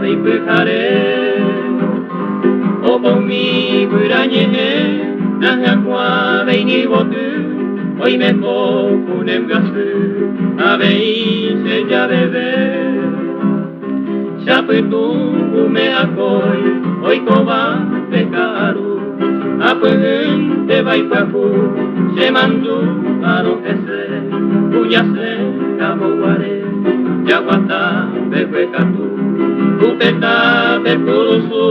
Ipujare Opomi Buranye Nahakwa Veini Wotu Hoy me pokunem gasu Avei se ya bebe Shaputu me akoi Hoy koba pekaru Apun te vai papu Se mandu aro ese Uyase amoguare Yaguata behuekatu Upeta pekulusu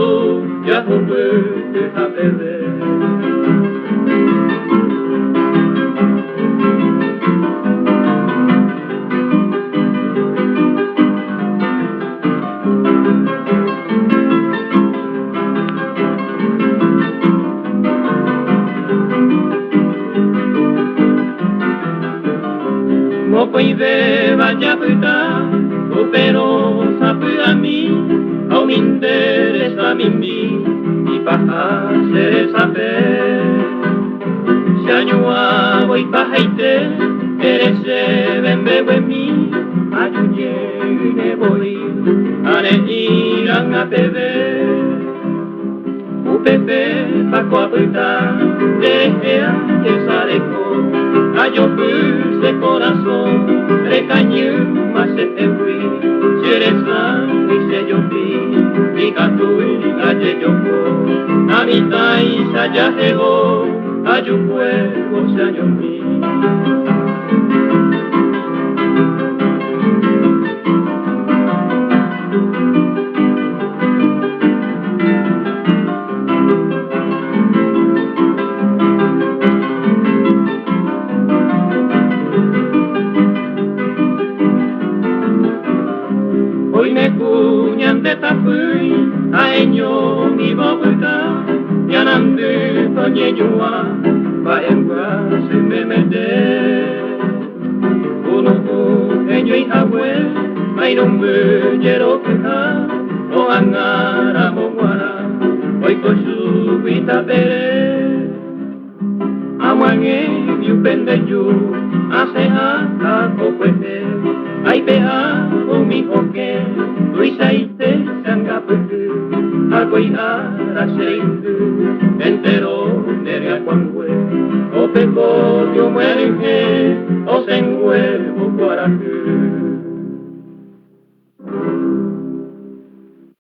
Yahupu te habebe Mopoive vaya puta, pero sabe a mí, no me interesa mimi, y paja se sabe. Si añua voy pajaite, merece bembe mi, ayuye ne voy, ane irán a bebé. Upepe paco a puta, deja que sareco. Ayo puse corazón, recañu más se te fui, si eres la y se yo vi, y catui aye yo fue, a mi tais allá llegó, ayo fuego se ayo mi. Hoy me cuñan de tapui, a eño mi bobuta, yanandu coñeñua, pa engua se me mete. Uno eño y jabue, mainumbu yero kuka, o angara moguara, hoy kosu vita pere. Amange yupende yu, aseha a kopuete, ay pea o mi hoke, luisaite sangapuku, agoi ara seindu, entero nerea kwangwe, o peko yo mueringe, o sengwe o kuaraku.